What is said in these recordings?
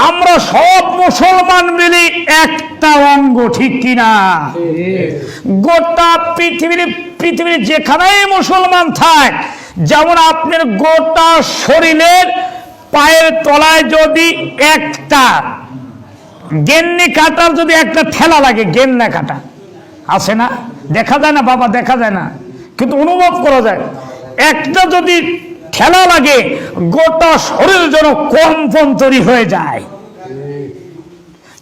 আমরা সব মুসলমান মিলে একটা অঙ্গ, ঠিক কিনা? গোটা পৃথিবীর যেখানেই মুসলমান থাক, যেমন আপনার গোটা শরীরের পায়ের তলায় যদি একটা গেন্নি কাটার যদি একটা ঠেলা লাগে, গেন্না কাটা আছে না? দেখা যায় না বাবা, দেখা যায় না, কিন্তু অনুভব করা যায়। একটা যদি ঠেলা লাগে, গোটা শরীর যেন কম্পন তৈরি হয়ে যায়।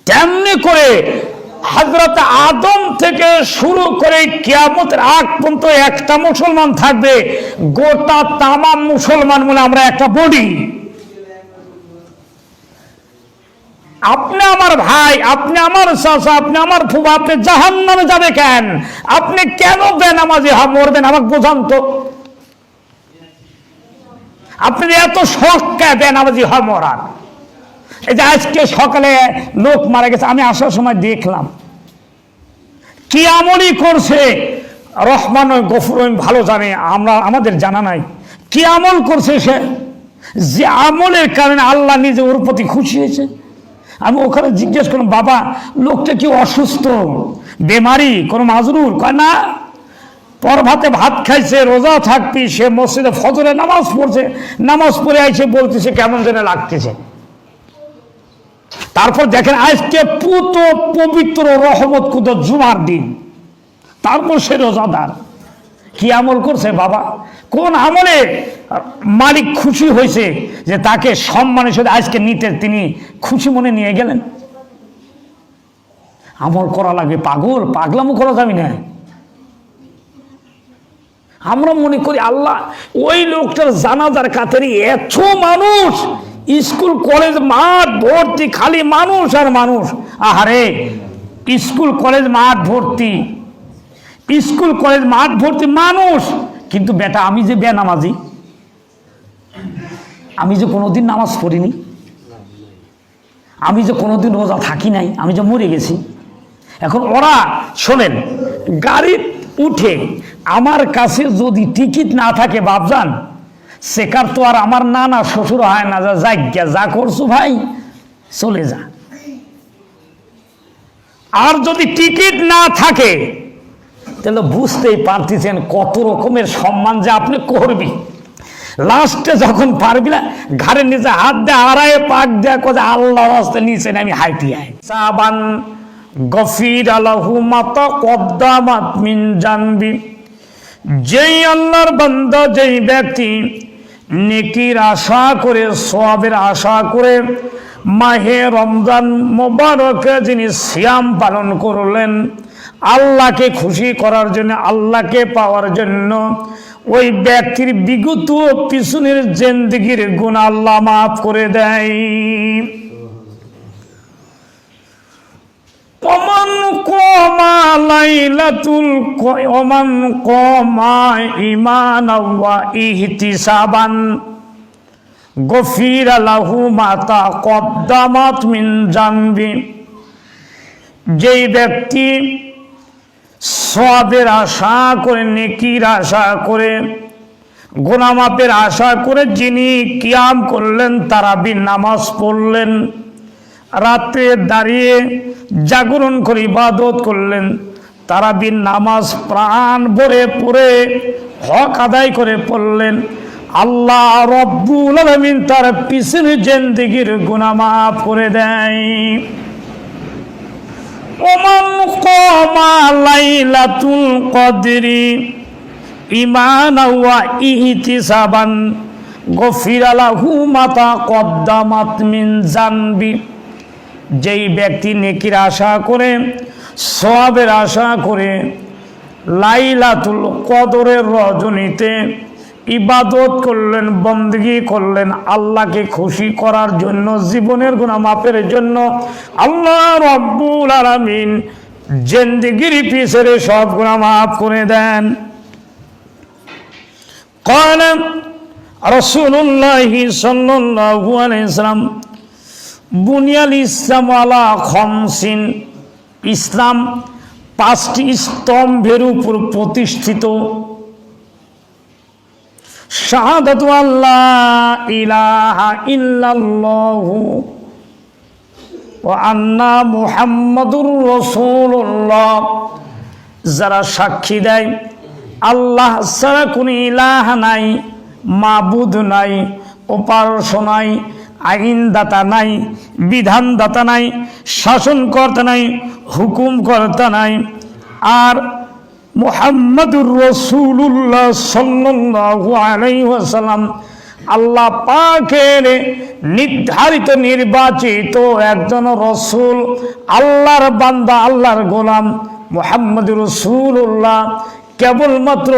তেমনি করে হযরত আদম থেকে শুরু করে কিয়ামতের আগ পর্যন্ত একটা মুসলমান থাকবে, গোটা তামাম মুসলমান বলে আমরা একটা বডি। আপনি আমার ভাই, আপনি আমার চাচা, আপনি আমার ফুফা, আপনি জাহান্নামে যাবে কেন? আপনি কেন বেনামাজি মরবেন? আমাকে বোঝান তো। আপনি এত শখ কে বেনামাজি মরার? এই যে আজকে সকালে লোক মারা গেছে, আমি আসার সময় দেখলাম কি আমলই করছে। রহমান গফুর ভালো জানে, আমাদের জানা নাই কি আমল করছে সে, যে আমলের কারণে আল্লাহ নিজে ওর প্রতি খুশি হয়েছে। আমি ওখানে জিজ্ঞেস করলাম, বাবা লোকটা কি অসুস্থ, বেমারি, কোনো মাজরুর? কয় না, পরভাতে ভাত খাইছে, রোজা থাকবি, সে মসজিদে ফজরে নামাজ পড়ছে, নামাজ পড়ে আইসে বলতেছে কেমন যেন লাগতেছে। তারপর দেখেন আজকে পুত পবিত্র রহমত কুদ জুমার দিন, তারপর সে রোজাদার। কি আমল করছে বাবা? কোন আমলে মালিক খুশি হয়েছে যে তাকে সম্মানের সাথে আজকে নিতে তিনি খুশি মনে নিয়ে গেলেন? আমল করা লাগে, পাগলামো করা যাবে না। আমরা মনে করি আল্লাহ ওই লোকটার জানাজার কাতারে এত মানুষ, স্কুল কলেজ মাঠ ভর্তি, খালি মানুষ আর মানুষ। আহারে, স্কুল কলেজ মাঠ ভর্তি, স্কুল কলেজ মাঠ ভর্তি মানুষ, কিন্তু বেটা আমি যে বেনামাজি, আমি যে কোনোদিন নামাজ পড়িনি, আমি যে কোনোদিন রোজা থাকি নাই, আমি যে মরে গেছি। এখন ওরা শোনেন, গাড়ি উঠে আমার কাছে যদি টিকিট না থাকে বাপজান, সেকার তো আর আমার নানা শ্বশুর হয় না, যা করছো ভাই চলে যা। আর যদি টিকিট না থাকে তাহলে বুঝতেই পারতেছেন কত রকমের সম্মান যে আপনি করবি। লাস্টে যখন পারবি না, ঘাড়ের নিচে হাত দিয়ে আড়াই পাক দেয়া কোথায় আল্লাহ রাস্তায় নিচে নামি হাইটি আয়। সাবান গফির আলাহু মাতা কদ্দামাত মিন জানবি, যেই আল্লাহর বান্দা, যেই ব্যক্তি নেকির আশা করে, সওয়াবের আশা করে মাহে রমজান মোবারকে যিনি সিয়াম পালন করলেন আল্লাহকে খুশি করার জন্য, আল্লাহকে পাওয়ার জন্য, ওই ব্যক্তির বিগত পিছনের জিন্দেগির গুনাহ আল্লাহ মাফ করে দেয়। ওমান কমা লাইলাতুল ওমান কমা ঈমানান ওয়া ইহতিসাবান গফিরা লাহু মা তাকদ্দামাত মিন জানবি, যেই ব্যক্তি সওয়াবের আশা করে, নেকির আশা করে, গুনাহ মাফের আশা করে যিনি কিয়াম করলেন, তারাবি নামাজ পড়লেন, রাতে দাঁড়িয়ে জাগরণ করে ইবাদত করলেন, তারাবির নামাজ প্রাণ ভরে পড়ে হক আদায় করে পড়লেন, আল্লাহ রব্বুল আলামিন তার পিছনের জিন্দেগির গুনাহ মাফ করে দেয়। ওমান কমা লাইলাতুল কদরি ঈমানান ওয়া ইহতিসাবান গফিরা লাহু মা তাকদ্দামাত মিন জানবি, যেই ব্যক্তি নেকির আশা করে, সওয়াবের আশা করে লাইলাতুল কদরের রজনীতে ইবাদত করলেন, বندگی করলেন আল্লাহকে খুশি করার জন্য, জীবনের গুনাহ মাফের জন্য, আল্লাহ রব্বুল আলামিন জিন্দেগির পিছনে সব গুনাহ মাফ করে দেন। قال رسول الله صلى الله عليه وسلم বুনিয়াল ইসলাম আলা খামসিন, ইসলাম 5টি স্তম্ভের উপর প্রতিষ্ঠিত। শাহাদাতু আল্লা ইলাহা ইল্লাল্লাহু ওয়া আন্না মুহাম্মাদুর রাসূলুল্লাহ, যারা সাক্ষী দেয় আল্লাহ ছাড়া কোনো ইলাহ নাই, মাবুদ নাই, উপাস্য নাই, আইনদাতা নাই, বিধানদাতা নাই, শাসনকর্তা নাই, হুকুমকর্তা নাই, আর মুহাম্মাদুর রাসূলুল্লাহ সাল্লাল্লাহু আলাইহি ওয়াসাল্লাম আল্লাহ পাকের নির্ধারিত নির্বাচিত একজন রসুল, আল্লাহর বান্দা, আল্লাহর গোলাম মুহাম্মাদুর রাসূলুল্লাহ। কেবলমাত্র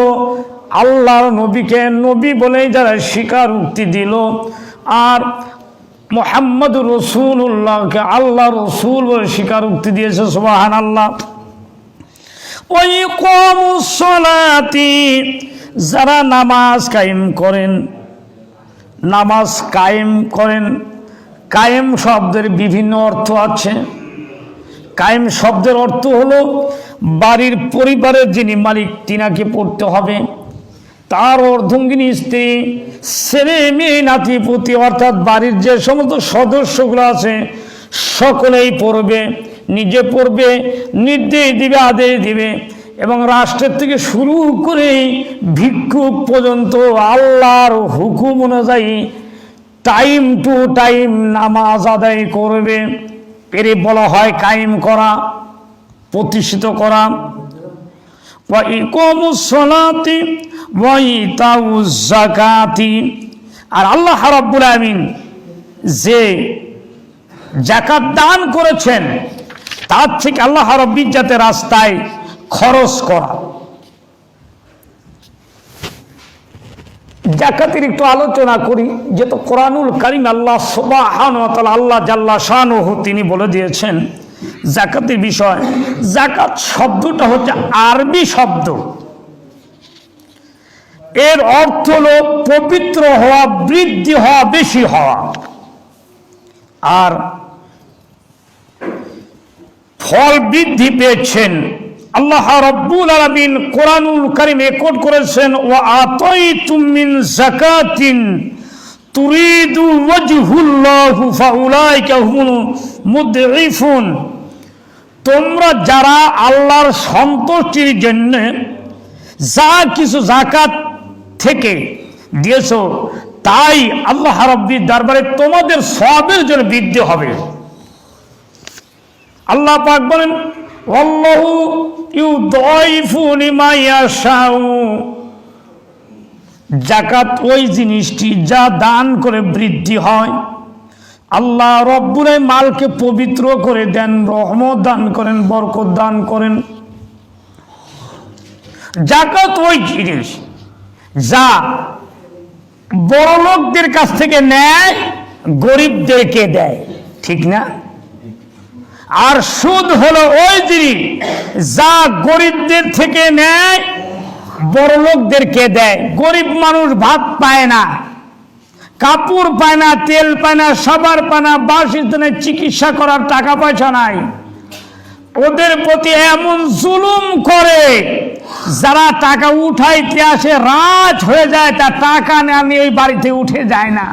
আল্লাহর নবীকে নবী বলেই যারা স্বীকারোক্তি দিল আর মুহাম্মাদুর রাসূলুল্লাহকে আল্লাহ রসুল বলে স্বীকারোক্তি দিয়েছে, সুবহানাল্লাহ। ওয়া ইকামুস সালাতি, যারা নামাজ কায়েম করেন, নামাজ কায়েম করেন। কায়েম শব্দের বিভিন্ন অর্থ আছে। কায়েম শব্দের অর্থ হলো বাড়ির পরিবারের যিনি মালিক তিনাকে পড়তে হবে, তার অর্ধাঙ্গিনী স্ত্রী, ছেলে মেয়ে, নাতিপুতি, অর্থাৎ বাড়ির যে সমস্ত সদস্যগুলো আছে সকলেই পড়বে, নিজে পড়বে, নির্দেশ দিবে, আদেশ দিবে, এবং রাষ্ট্রের থেকে শুরু করে ভিক্ষুক পর্যন্ত আল্লাহর হুকুম অনুযায়ী টাইম টু টাইম নামাজ আদায় করবে। এর বলা হয় কায়েম করা, প্রতিষ্ঠিত করা। ওয়া ইকামুস সালাতি ওয়া ইতাউজ যাকাতি, আর আল্লাহ রাব্বুল আমিন যে যাকাত দান করেছেন তার থেকে আল্লাহ রাব্বুল ইজ্জতের রাস্তায় খরচ করা। যাকাতের একটু আলোচনা করি, যেহেতু কোরআনুল কারীম আল্লাহ সুবহানাহু ওয়া তাআলা, আল্লাহ জাল্লা শানুহু তিনি বলে দিয়েছেন যাকাতের বিষয়। যাকাত শব্দটা হচ্ছে আরবি শব্দ, এর অর্থ হলো পবিত্র হওয়া, বৃদ্ধি হওয়া, বেশি হওয়া। আর ফল বৃদ্ধি পেয়েছেন আল্লাহ রাব্বুল আলামিন কোরআনুল কারীমে কোট করেছেন, ওয়া আতাইতুম মিন যাকাতিন তুরিদু ওয়াজহুল্লাহু ফাউলাইকা হুমুল মুদঈফুন, তোমরা যারা আল্লাহর সন্তুষ্টির জন্য যা কিছু যাকাত থেকে দিয়েছো তাই আল্লাহ রাব্বির দরবারে তোমাদের সওয়াবের জন্য বৃদ্ধি হবে। আল্লাহ পাক বলেন, আল্লাহু ইউদাইফু লিমা ইয়াশাউ, যাকাত ওই জিনিসটি যা দান করে বৃদ্ধি হয়। আল্লাহ রব্বুল আলামিন মালকে পবিত্র করে দেন, রহমত দান করেন, বরকত দান করেন। যাকাত ওই জিনিস যা বড় লোকদের কাছ থেকে নেয়, গরিবদেরকে দেয়, ঠিক না? আর সুদ হলো ওই জিনিস যা গরিবদের থেকে নেয়, বড় লোকদেরকে দেয়। গরিব মানুষ ভাত পায় না, কাপড় পায় না, তেল পায় না, সাবান পায় না, বাসস্থানে চিকিৎসা করার টাকা পয়সা নাই, ওদের প্রতি এমন জুলুম করে, যারা টাকা উঠাইতে আসে রাত হয়ে যায়, তা টাকা নিয়ে ওই বাড়িতে উঠে যায় না।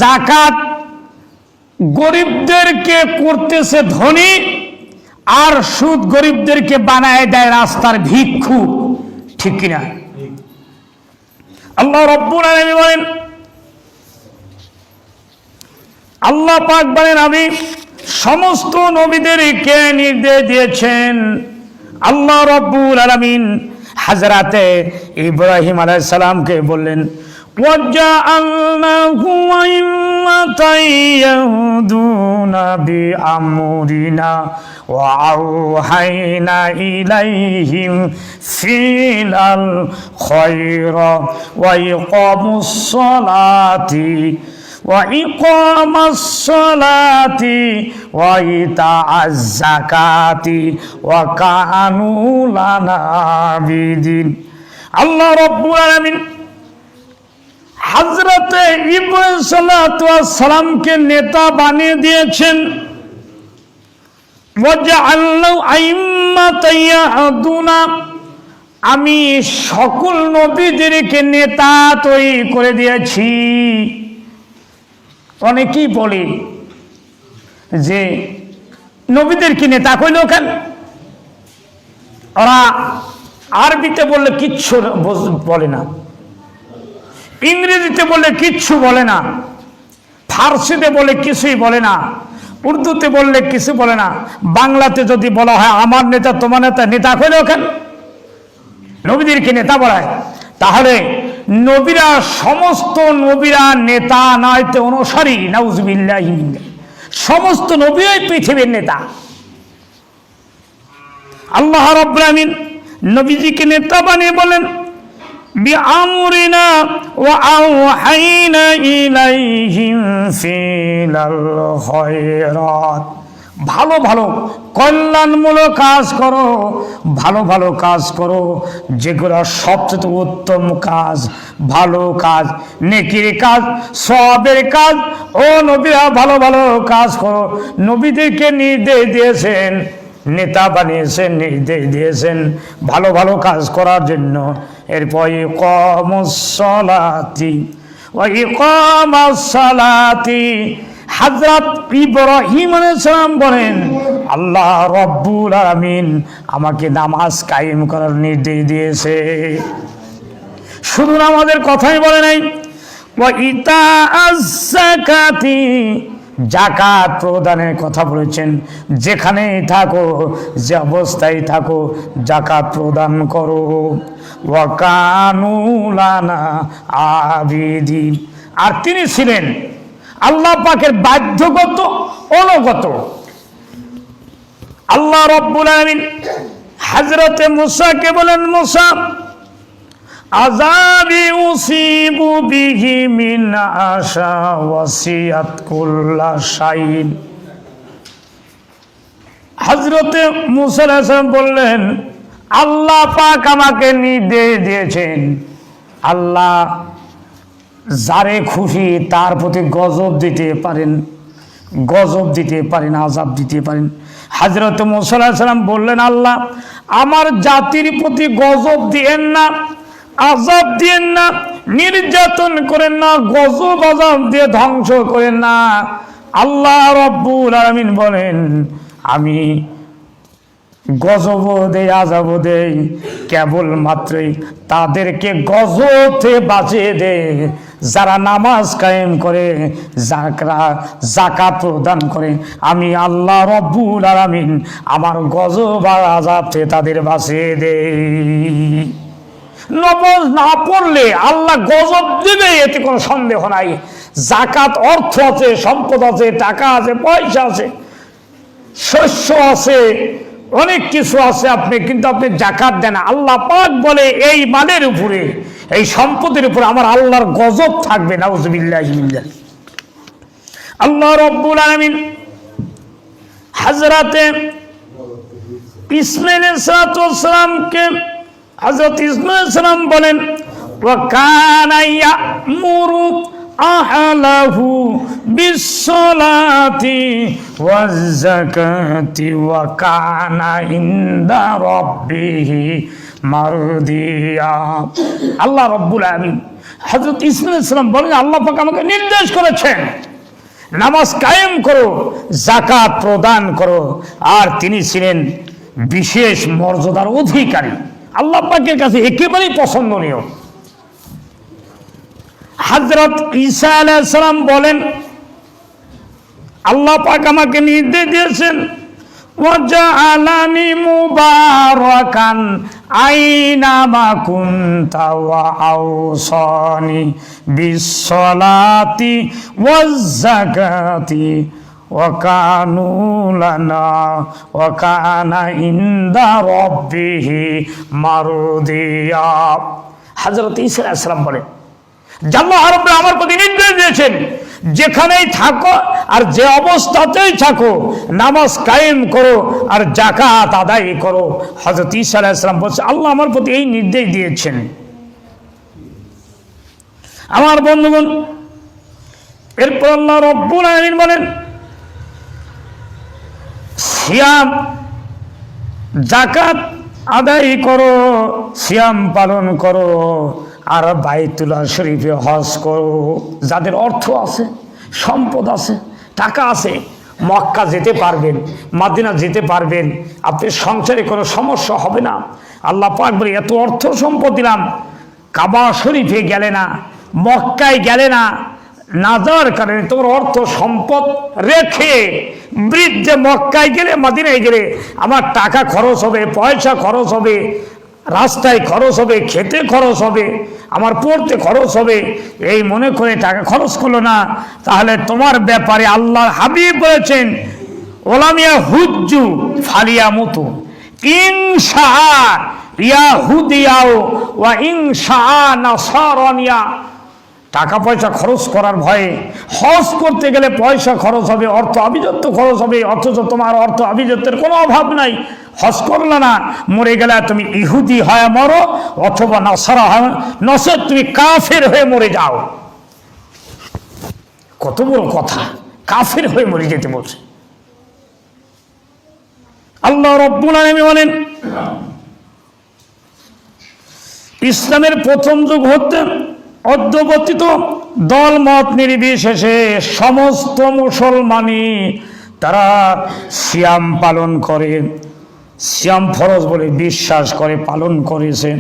যাকাত গরিবদেরকে করতেছে ধনী, আর সুদ গরিবদেরকে বানায় দেয় রাস্তার ভিক্ষু, ঠিক কিনা? আল্লাহ রাব্বুল আলামিন বলেন, আল্লাহ পাক বলেন, আমি সমস্ত নবীদেরকে নির্দেশ দিয়েছেন। আল্লাহ রাব্বুল আলামিন হযরতে ইব্রাহিম আলাইহিস সালামকে বললেন, ওয়াজআলনাহু আইম্মাতান ইয়াহদুনা বিআমরিনা ওয়া আওহাইনা ইলাইহিম ফিলাল খায়রা ওয়া ইকামুস সালাতি وإقام الصلاة وإيتاء الزكاة وكانوا لنا عابدين। আল্লাহ রাব্বুল আলামিন হযরতে ইব্রাহিম সাল্লাল্লাহু আলাইহি সাল্লামকে নেতা বানিয়ে দিয়েছেন। ওয়াজআলনাহু আইম্মাতান ইয়াহদুনা, আমি সকল নবীদেরকে নেতা তৈরি করে দিয়েছি। অনেকেই বলে যে নবীদেরকে নেতা কইল কেন? ওরা আরবিতে বললে কিচ্ছু বলে না, ইংরেজিতে বললে কিচ্ছু বলে না, ফার্সিতে বলে কিছুই বলে না, উর্দুতে বললে কিছু বলে না, বাংলাতে যদি বলা হয় আমার নেতা তোমার নেতা, নেতা কইল কেন? নবীদেরকে নেতা বলায়। তাহলে নবীরা, সমস্ত নবীরা নেতা নয়তো অনুসারী, নাউজুবিল্লাহি মিন যালিক। সমস্ত নবীই পৃথিবীর নেতা। আল্লাহ রাব্বুল আমিন নবীজিকে নেতা বানিয়ে বলেন বিআমরিনা ওয়া আওহাইনা ইলাইহিম ফিলাল খায়রাত। ভালো ভালো কল্যাণমূলক কাজ করো, ভালো ভালো কাজ করো, যেগুলো সবচেয়ে উত্তম কাজ, ভালো কাজ, নেকির কাজ, সওয়াবের কাজ। ও নবীরা ভালো ভালো কাজ করো। নবীদেরকে নির্দেশ দিয়েছেন, নেতা বানিয়েছেন, নির্দেশ দিয়েছেন ভালো ভালো কাজ করার জন্য। এরপর ইকামাস সালাতি ওয়া ইকামাস সালাতি, হযরত ইব্রাহিম আলাইহিস সালাম বলেন আল্লাহ রব্বুল আলামিন আমাকে নামাজ কায়েম করার নির্দেশ দিয়েছে। শুধু নামাজের কথাই বলে নাই, ওয়া ইতাআজ যাকাতি, যাকাত প্রদানের কথা বলেছেন। যেখানেই থাকো, যে অবস্থায় থাকো, যাকাত প্রদান করো। ওয়া কানু লানা আবিদিন, আর তিনি ছিলেন আল্লাহ পাকের বাধ্যগত অনুগত। আল্লাহ রাব্বুল আলামিন হযরতে মুসাকে বলেন মুসা আযাবি উসিবু বিহি মিন আশা ওয়াসিয়াত কুল্লা শাইন। হযরতে মুসা আলাইহিস সালাম বললেন আল্লাহ পাক আমাকে নির্দেশ দিয়েছেন, আল্লাহ যারে খুশি তার প্রতি গজব দিতে পারেন, গজব দিতে পারেন, আযাব দিতে পারেন। হযরত মুসা আলাইহিস সালাম বললেন আল্লাহ আমার জাতির প্রতি গজব দিয়েন না, আযাব দিয়েন না, নির্যাতন করেন না, গজব আযাব দিয়ে ধ্বংস করেন না। আল্লাহ রাব্বুল আলামিন বলেন আমি গজব দেই, আযাব দেই, কেবলমাত্রই তাদেরকে গজব থেকে বাঁচিয়ে দেয় যারা নামাজ কায়েম করে, যারা যাকাত প্রদান করে। আমি আল্লাহ রাব্বুল আলামিন আমার গজব আর আযাব থেকে তাদের বাঁচিয়ে দেই। নামাজ না পড়লে আল্লাহ গজব দেবে, এতে কোনো সন্দেহ নাই। যাকাত অর্থ আছে, সম্পদ আছে, টাকা আছে, পয়সা আছে, শস্য আছে, অনেক কিছু আছে, আপনি কিন্তু আপনি যাকাত দেন। আল্লাহ পাক বলে এই মালের উপরে, এই সম্পদের উপরে আমার আল্লাহর গজব থাকবে, নাউজুবিল্লাহি মিন যালিক। আল্লাহ রাব্বুল আলামিন হযরতে ইসমাঈল আলাইহিস সালামকে, হযরত ইসমাঈল আলাইহিস সালাম বলেন ওয়া কানা ইয়ামুরু আহলাহু বিসসালাতি ওয়াজ যাকাতি ওয়া কানা ইনদা রাব্বিহি মারদিয়া। আল্লাহ রাব্বুল আলামিন হযরত ইসমাঈল আলাইহিস সালাম বলেন আল্লাহ পাক আমাকে নির্দেশ করেছেন নামাজ কায়েম করো, যাকাত প্রদান করো। আর তিনি ছিলেন বিশেষ মর্যাদার অধিকারী, আল্লাহ পাকের কাছে একেবারেই পছন্দনীয়। হযরত ঈসা আলাইহিস সালাম বলেন আল্লাহ পাক আমাকে নির্দেশ দিয়েছেন ওয়াজআলানি মুবারাকান আইনামা কুনতা ওয়া আওসানি বিসসালাতি ওয়াজ যাকাতি ওয়া কানু লানা ওয়া কানা ইনদা রাব্বিহি মারদিয়া। হযরত ঈসা আলাইহিস সালাম বলেন আল্লাহ রাব্বুল আমার প্রতি নির্দেশ দিয়েছেন যেখানেই থাকো আর যে অবস্থাতেই থাকো নামাজ কায়েম করো আর যাকাত আদায় করো। হযরত ঈসা আলাইহিস সালাম বলছে আল্লাহ আমার প্রতি এই নির্দেশ দিয়েছেন। আমার বন্ধুগণ, এরপর আল্লাহ রাব্বুল আলামিন বলেন সিয়াম, যাকাত আদায় করো, সিয়াম পালন করো, আর বাইতুল্লাহ শরীফে হজ করো। যাদের অর্থ আছে, সম্পদ আছে, টাকা আছে, মক্কা যেতে পারবেন, মদিনা যেতে পারবেন, আপনি সংসারে কোনো সমস্যা হবে না। আল্লাহ পাক বলে এত অর্থ সম্পদ দিলাম, কাবা শরীফে গেলে না, মক্কায় গেলে না, না যাওয়ার কারণে তোমার অর্থ সম্পদ রেখে বৃদ্ধে মক্কায় গেলে মদিনায় গেলে আমার টাকা খরচ হবে, পয়সা খরচ হবে, রাস্তায় খরচ হবে, খেতে খরচ হবে, আমার পড়তে খরচ হবে, এই মনে করে টাকা খরচ করলো না। তাহলে তোমার ব্যাপারে আল্লাহ হাবিব বলেছেন ওলামিয়া হুজ্জু ফালিয়া মতো ইনশা ইয়াহুদিয়াও ওয়া ইনশা নাসারানিয়া। টাকা পয়সা খরচ করার ভয়ে হজ করতে গেলে পয়সা খরচ হবে, অর্থ আভিজাত্য খরচ হবে, অথচ তোমার অর্থ আভিজাত্যের কোনো অভাব নাই। হজ করলে না, মরে গেলে তুমি ইহুদি হয়ে মরো অথবা নাসারা হয়, নসে তুমি কাফের হয়ে মরে যাও। কত বড় কথা, কাফের হয়ে মরে যেতে বলছে আল্লাহ রাব্বুল আলামিন। বলেন ইসলামের প্রথম যুগ হতে অদ্যবর্তিত দল মত নির্বিশেষে সমস্ত মুসলমানই তারা সিয়াম পালন করে, সিয়াম ফরজ বলে বিশ্বাস করে, পালন করেছে।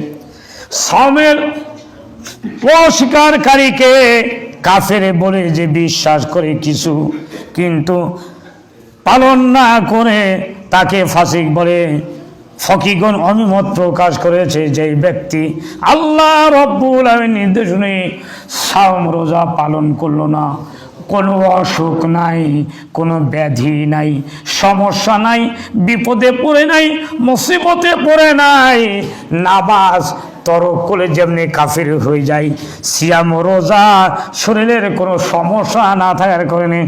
সাওমের অস্বীকারীকে কাফের বলে যে বিশ্বাস করে কিছু, কিন্তু পালন না করে তাকে ফাসিক বলে। ফকিগণ অভিমত প্রকাশ করেছে যে ব্যক্তি আল্লাহ রাব্বুল আলামিনের নির্দেশ অনুযায়ী সাওম রোজা পালন করলো না, কোনো অসুখ নাই, কোনো ব্যাধি নাই, সমস্যা নাই, বিপদে পড়ে নাই, মুসিবতে পড়ে নাই, নামাজ তরক করে যেমনি কাফির হয়ে যায়, সিয়াম রোজা শরীরের কোনো সমস্যা না থাকার কারণে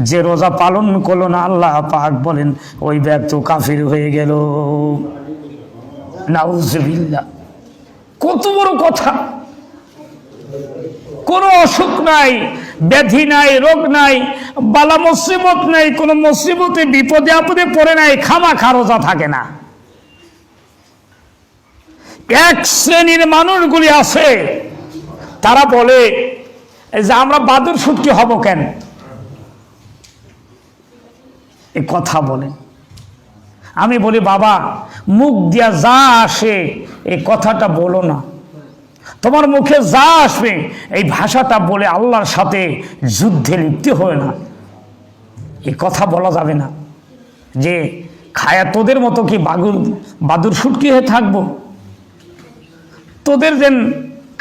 যে রোজা পালন করলো না, আল্লাহ পাক বলেন ওই ব্যক্তি কাফির হয়ে গেল। নাউজুবিল্লাহ। কত বড় কথা! কোনো অসুখ নাই, ব্যাধি নাই, রোগ নাই, বালা মুসিবত নাই, কোনো মুসিবতে বিপদে আপদে পড়ে নাই, খামাখা রোজা থাকে না। এক শ্রেণীর মানুষগুলি আছে তারা বলে যে আমরা বাদুর শুটকি হব কেন, এ কথা বলে। আমি বলি বাবা, মুখ দিয়া যা আসে এই কথাটা বলো না, তোমার মুখে যা আসবে এই ভাষাটা বলে আল্লাহর সাথে যুদ্ধে লিপ্ত হয় না। এই কথা বলা যাবে না যে খায়া তোদের মতো কি বাদুর শুটকি হয়ে থাকবো, তোদের যেন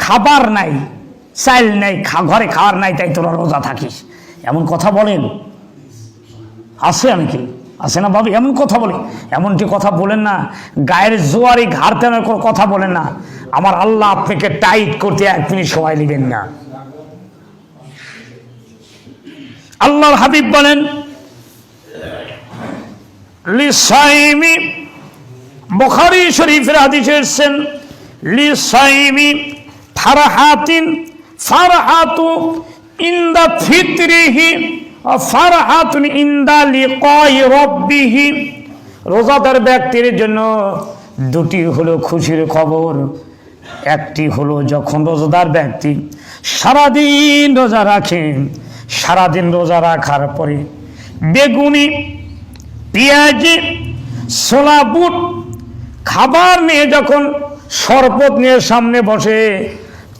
খাবার নাই, চাইল নাই, ঘরে খাবার নাই, তাই তোরা রোজা থাকিস, এমন কথা বলেন? আছে আমি কি আছে না বাবু, এমন কথা বলে? এমনটি কথা বলেন না, গায়ের জোয়ারি ঘাড় তেনার কথা বলেন না। আমার আল্লাহ আপনাকে টাইট করতে এক মিনিট সময় নেবেন না। আল্লাহর হাবিব বলেন লিসাইমি, বুখারী শরীফের হাদিসে এসেছেন লিসাইমি ফারহাতিন, ফারহাতু ইনদা ফিতরিহি ফারহাতুন ইনদা লিকাই রাব্বিহি। রোজাদার ব্যক্তির জন্য দুটি হলো খুশির খবর। একটি হলো যখন রোজাদার ব্যক্তি সারাদিন রোজা রাখে, সারাদিন রোজা রাখার পরে বেগুনি, পেঁয়াজি, ছোলা বুট খাবার নিয়ে যখন শরবত নিয়ে সামনে বসে,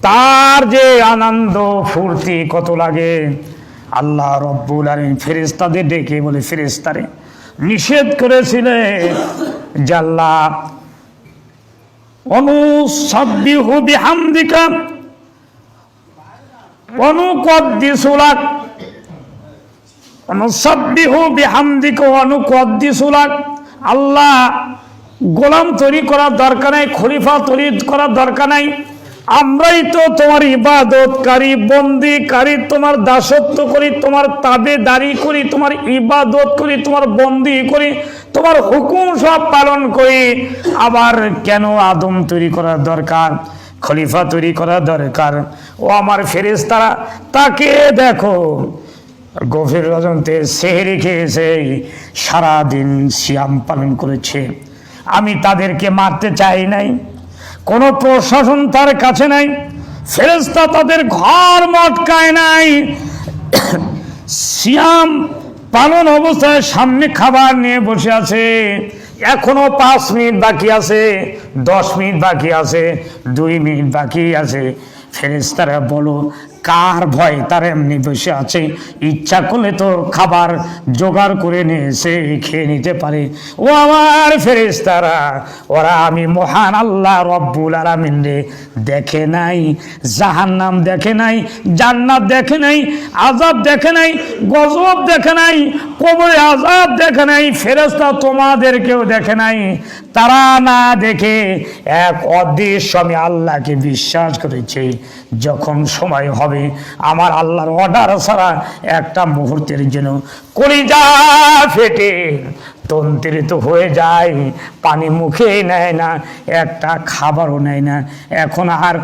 তার যে আনন্দ ফুর্তি কত লাগে। আল্লাহ রব্বুল আলামিন ফেরেশতাদের ডেকে বলে, ফেরেশতারে নিষেধ করেছিলে যে আল্লাহ অনুসাব্বিহু বিহামদিকা অনুকদ্দিসু লাক, অনুসাব্বিহু বিহামদিকা অনুকদ্দিসু লাক। আল্লাহ গোলাম তৈরি করার দরকার নাই, খলিফা তৈরি করার দরকার নাই, আমরাই তো তোমার ইবাদতকারী, বন্দিকারী, তোমার দাসত্ব করি, তোমার তাবেদারি করি, তোমার ইবাদত করি, তোমার বন্দি করি, তোমার হুকুম সব পালন করি। আবার কেন আদম তৈরি করার দরকার, খলিফা তৈরি করার দরকার? ও আমার ফেরেশতারা, তাকে দেখো গভীর রজনীতে সেহরি খেয়েছে, সারাদিন সিয়াম পালন করেছে। আমি তাদেরকে মারতে চাই নাই, কোনো প্রশাসন তার কাছে নাই, ফেরেশতা তাদের ঘর মটকায় নাই, সিয়াম পালন অবস্থায় সামনে খাবার নিয়ে বসে আছে, এখনো 5 মিনিট বাকি আছে, 10 মিনিট বাকি আছে, 2 মিনিট বাকি আছে। ফেরেশতারা বলো কার ভয় তার এমনি বসে আছে, ইচ্ছা করলে তো খাবার জোগাড় করে নিয়ে এসে খেয়ে নিতে পারে। ও আমার ফেরেশতারা, ওরা আমি মহান আল্লাহ রব্বুল আলামিন রে দেখে নাই, জাহান্নাম দেখে নাই, জান্নাত দেখে নাই, আযাব দেখে নাই, গজব দেখে নাই, কবরে আযাব দেখে নাই। ফেরেশতা তোমাদেরকেও দেখে নাই। তারা না দেখে এক অদৃশ্য আমি আল্লাহকে বিশ্বাস করেছে। যখন সময় হবে আমার আল্লাহর অর্ডার ছাড়া একটা মুহূর্তের জন্য কলিজা ফেটে তন্ত্রিত হয়ে যায়, পানি মুখে নেয় না, একটা খাবারও নেয় না। এখন আর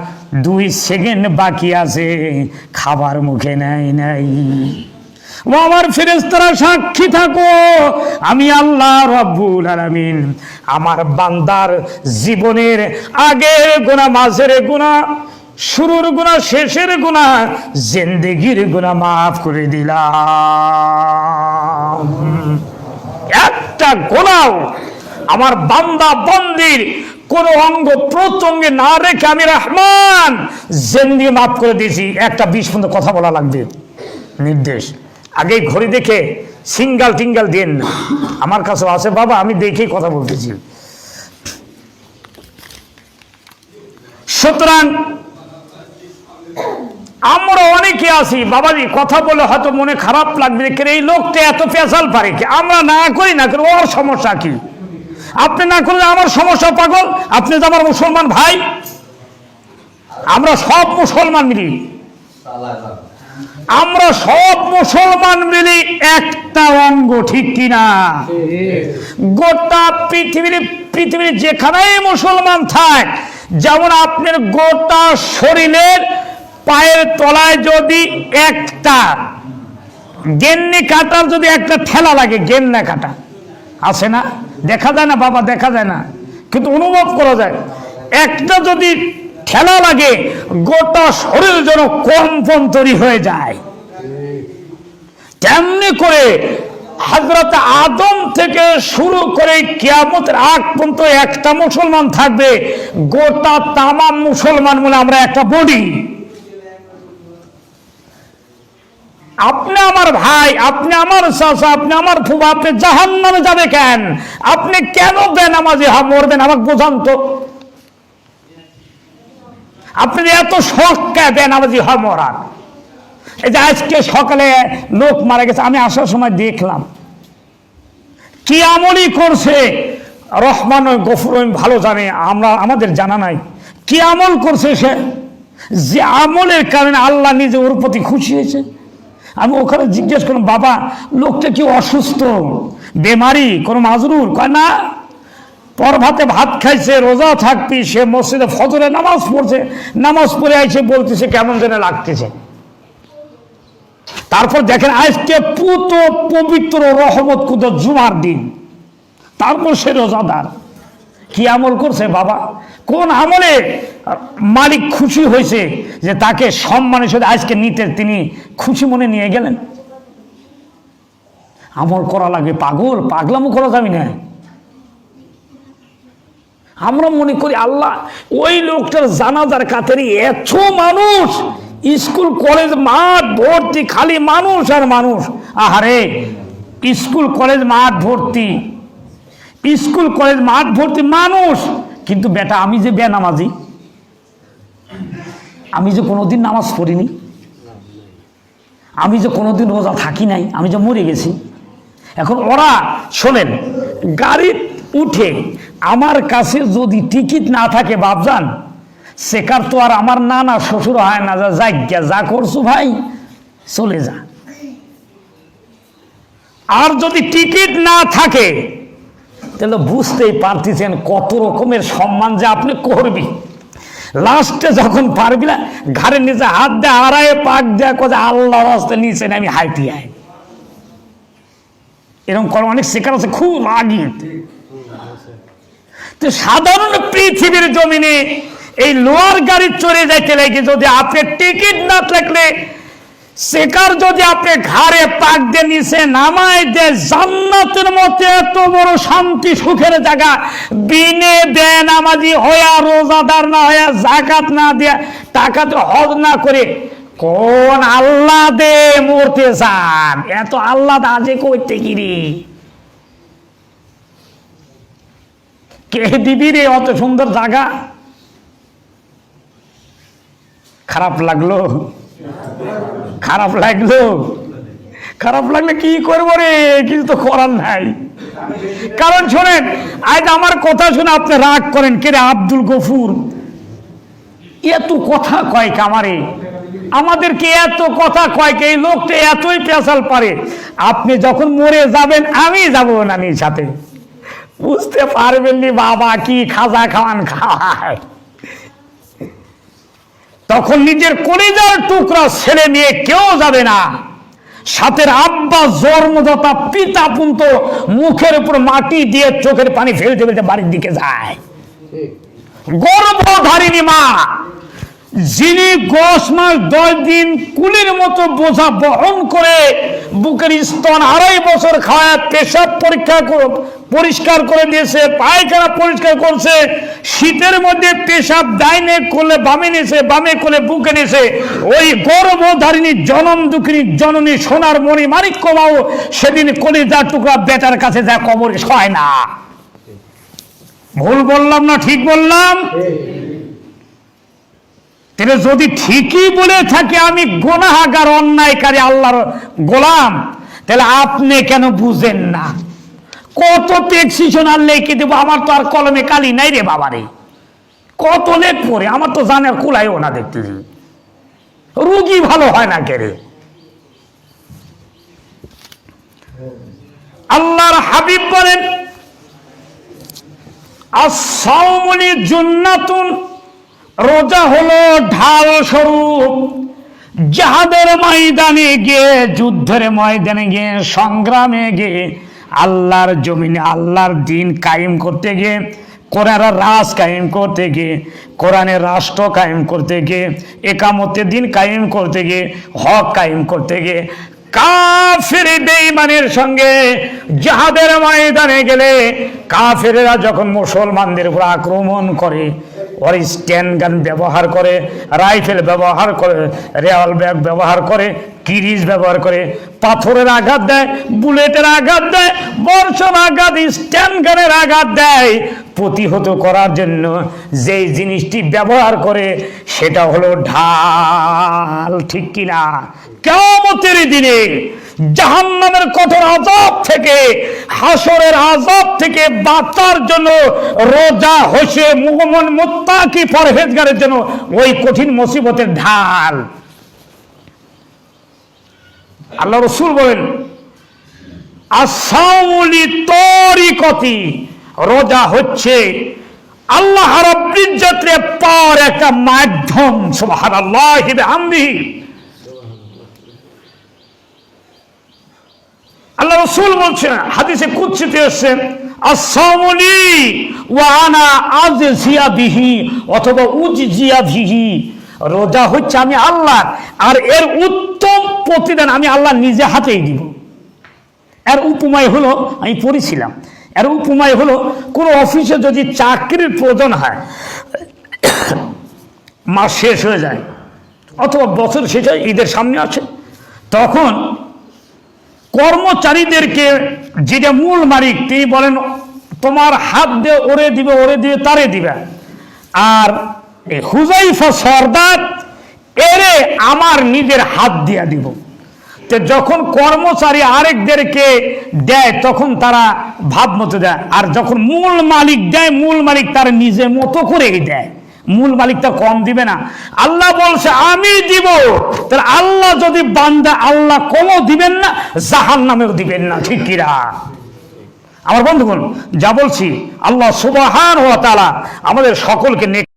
2 সেকেন্ড বাকি আছে, খাবার মুখে নেয় নাই। ও আমার ফেরেশতারা সাক্ষী থাকো, আমি আল্লাহ রব্বুল আলামিন আমার বান্দার জীবনের আগের গুনাহ, মাঝের গুনাহ, শুরুর গুনাহ, শেষের গুনাহ, জিন্দেগির গুনাহ মাফ করে দিলাম। একটা গুনাহ আমার বান্দা বন্দির কোন অঙ্গ প্রত্যঙ্গে না রেখে আমি রহমান জিন্দেগি মাফ করে দিয়েছি। একটা 20 পর্যন্ত কথা বলা লাগবে, নির্দেশ। আগে ঘড়ি দেখে সিঙ্গাল টিঙ্গাল দেন না, আমার কাছে আছে বাবা, আমি দেখেই কথা বলতেছি। সুতরাং আমরা অনেকে আছি বাবাজি, কথা বলে হয়তো মনে খারাপ লাগবে, এই লোকটা এত পেশাল পারে কি? আমরা না করি না করি ওর সমস্যা কি? আপনি না করলে আমার সমস্যা পাগল। আপনি তো আমার মুসলমান ভাই, আমরা সব মুসলমান মিলি, আমরা সব মুসলমান মিলি একটা অঙ্গ, ঠিক কিনা? গোটা পৃথিবীর যেখানেই মুসলমান থাক, যেমন আপনার গোটা শরীরের পায়ের তলায় যদি একটা গেন্নি কাটার যদি একটা ঠেলা লাগে, গেন্না কাটা আছে না? দেখা যায় না বাবা, দেখা যায় না, কিন্তু অনুভব করা যায়। একটা যদি ঠেলা লাগে গোটা শরীর যেন কম্পন তৈরি হয়ে যায়। তেমনি করে হযরত আদম থেকে শুরু করে কিয়ামতের আগ পর্যন্ত একটা মুসলমান থাকবে, গোটা তামাম মুসলমান বলে আমরা একটা বডি। আপনি আমার ভাই, আপনি আমার চাচা, আপনি আমার ফুফা, আপনি জাহান্নামে যাবে কেন? আপনি কেন বেনামাজি মরবেন? আমাকে বোঝান তো। আপনি এত শখ কে বেনামাজি হয় মরার? এই যে আজকে সকালে লোক মারা গেছে, আমি আসার সময় দেখলাম কি আমলই করছে। রহমান গফুর ভালো জানে, আমাদের জানা নাই কি আমল করছে সে, যে আমলের কারণে আল্লাহ নিজে ওর প্রতি খুশি হয়েছে। আমি ওখানে জিজ্ঞেস করলাম, বাবা লোকটা কি অসুস্থ, বেমারি, কোনো মাজরুর? কয় না, পরভাতে ভাত খাইছে, রোজা থাকবি, সে মসজিদে ফজরে নামাজ পড়ছে, নামাজ পড়ে আইসে বলতেছে কেমন যেন লাগতেছে। তারপর দেখেন আজকে পুত পবিত্র রহমত কুদর জুমার দিন, তারপর সে রোজাদার। কি আমল করছে বাবা? কোন আমলে মালিক খুশি হয়েছে যে তাকে সম্মানের সাথে আজকে নিতে তিনি খুশি মনে নিয়ে গেলেন? আমল করা লাগবে পাগল, পাগলামো করা যাবে না। আমরা মনে করি আল্লাহ ওই লোকটার জানাজার কাতারে এত মানুষ, স্কুল কলেজ মাঠ ভর্তি, খালি মানুষ আর মানুষ। আহারে, স্কুল কলেজ মাঠ ভর্তি, স্কুল কলেজ মাঠ ভর্তি মানুষ, কিন্তু বেটা আমি যে বেনামাজি, আমি যে কোনোদিন নামাজ পড়িনি, আমি যে কোনোদিন রোজা থাকি নাই, আমি যে মরে গেছি। এখন ওরা শোনেন, গাড়ি উঠে আমার কাছে যদি টিকিট না থাকে বাপজান, সেকার তো আর আমার নানা শ্বশুর হয় না, যা করছো ভাই চলে যা। আর যদি টিকিট না থাকে তাহলে বুঝতেই পারতেছেন কত রকমের সম্মান যে আপনি করবি। লাস্টে যখন পারবি না, ঘাড়ের নিচে হাত দেয়, আড়াই পাক দেয়, কোথায় আল্লাহ রাস্তায় নিচে আমি হাইটি আয়, এরকম করে অনেক শেখার আছে, খুব রাগি। তো সাধারণ পৃথিবীর জমিনে এই লোয়ার গাড়ি চড়ে যাইতে লাগে, যদি আপনি টিকিট না থাকলে শেখার যদি আপনি ঘাড়ে পাক দিয়ে নিচে নামাই দে, জান্নাতের মতো এত বড় শান্তি সুখের জায়গা বিনে বেনামাজি হইয়া, রোজাদার না হইয়া, যাকাত না দিয়া, টাকা তো হজ না করে কোন আল্লাহ দে মরতে চান? এত আল্লাহ আজে করতে গিরি কে দিবি রে অত সুন্দর জায়গা? খারাপ লাগলো? খারাপ লাগলো? খারাপ লাগলে কি করবো রে, কিছু তো করার নাই। কারণ শোনেন, আজ আমার কথা শুনে আপনি রাগ করেন, কে রে আব্দুল গফুর এত কথা কয় কামারে, আমাদেরকে এত কথা কয় কে, এই লোকটা এতই পেশাল পারে। আপনি যখন মরে যাবেন আমি যাবো নানির সাথে, বুঝতে পারবেন নি বাবা কি খাজা খাওয়ান খাওয়ায়। তখন নিজের কলিজার টুকরা ছেলে নিয়ে কেউ যাবে না, সাথের আব্বা জন্মদাতা পিতা পুন্ত মুখের উপর মাটি দিয়ে চোখের পানি ফেলতে ফেলতে বাড়ির দিকে যায়। গর্ভধারিণী মা, যিনি 10 মাস 10 দিন কুলির মতো বোঝা বহন করে বুকের স্তন 2.5 বছর খাওয়া, পেশাব পরিষ্কার করে দিয়েছে, পায়খানা পরিষ্কার করছে, শীতের মধ্যে পেশাব ডাইনে কোলে বামে নিয়েছে, বামে কোলে বুকে নিয়েছে, ওই গর্ভধারিণী জনম দুঃখিনী জননী সোনার মণি মানিক্য মাও সেদিন কলিজার টুকরা বেটার কাছে যায় কবরে হয় না। ভুল বললাম না ঠিক বললাম? তাহলে যদি ঠিকই বলে থাকে আমি গুনাহগার, অন্যায়কারী, আল্লাহর গোলাম, তাহলে আপনি কেন বুঝেন না? কত প্রেসক্রিপশন আর লিখে দেবো, আমার তো আর কলমে কালি নাই রে বাবারে, কত লেট পরে, আমার তো জানে কুলাইও না, দেখতেছি রুগী ভালো হয় না কেরে। আল্লাহর হাবিব বলেন as-sawmu junnatun, রোজা হলো ঢাল স্বরূপ। জিহাদের ময়দানে গিয়ে, যুদ্ধের ময়দানে গিয়ে, সংগ্রামে গিয়ে, আল্লাহর জমিনে আল্লাহর দিন কায়েম করতে গিয়ে, কোরআনের রাজ কায়েম করতে গিয়ে, কোরআনের রাষ্ট্র কায়েম করতে গিয়ে, একামতের দিন কায়েম করতে গিয়ে, হক কায়েম করতে গিয়ে কাফের বেঈমানের সঙ্গে জিহাদের ময়দানে গেলে, কাফেরেরা যখন মুসলমানদের উপর আক্রমণ করে, ওর স্ট্যান্ড গান ব্যবহার করে, রাইফেল ব্যবহার করে, রেওয়াল ব্যাগ ব্যবহার করে, কিরিজ ব্যবহার করে, পাথরের আঘাত দেয়, বুলেটের আঘাত দেয়, বর্ষণ আঘাত, স্ট্যান্ড গানের আঘাত দেয়, প্রতিহত করার জন্য যেই জিনিসটি ব্যবহার করে সেটা হলো ঢাল। ঠিক কিনা? কিয়ামতের দিনে জাহান্নামের কঠোর আযাব থেকে, হাসরের আযাব থেকে বাঁচার জন্য রোজা হোসে মুমিন মুত্তাকি পরহেজগারের জন্য ওই কঠিন মুসিবতের ঢাল। আল্লাহ রাসূল বলেন as-sawmu li-tariqati, রোজা হচ্ছে আল্লাহ রাব্বুল ইজ্জতের পাওয়ার একটা মাধ্যম। সুবহানাল্লাহি বিহামদিহি। আল্লাহ রাসূল বলছেন, হাদিসে কুদসিতে এসেছে as-sawmu li ওয়া আনা আজজিয়া বিহি অথবা উজজিয়া বিহি, রোজা হচ্ছে আমি আল্লাহ, আর এর উত্তম প্রতিদান আমি আল্লাহ নিজে হাতেই দিব। এর উপমায় হলো, আমি পড়েছিলাম, এর উপমায় হলো কোনো অফিসে যদি চাকরির প্রয়োজন হয়, মাস শেষ হয়ে যায় অথবা বছর শেষ হয়, ঈদের সামনে আছে, তখন কর্মচারীদেরকে যেটা মূল মালিক তিনি বলেন তোমার হাত দিয়ে ওরে দিবে, ওরে দিয়ে তারে দিবে, আর হুযায়ফা সরদার এরে আমার নিজের হাত দিয়া দিব। তো যখন কর্মচারী আরেকদেরকে দেয় তখন তারা ভাব মতো দেয়, আর যখন মূল মালিক দেয়, মূল মালিক তার নিজের মতো করেই দেয়, মূল মালিক তা কম দিবে না। আল্লাহ বলছে আমি দিব, তাহলে আল্লাহ যদি বান্দা, আল্লাহ কমও দিবেন না, জাহান্নামেও দিবেন না। ঠিক কিনা? আমার বন্ধুগণ, যা বলছি আল্লাহ সুবহানাহু ওয়া তাআলা আমাদের সকলকে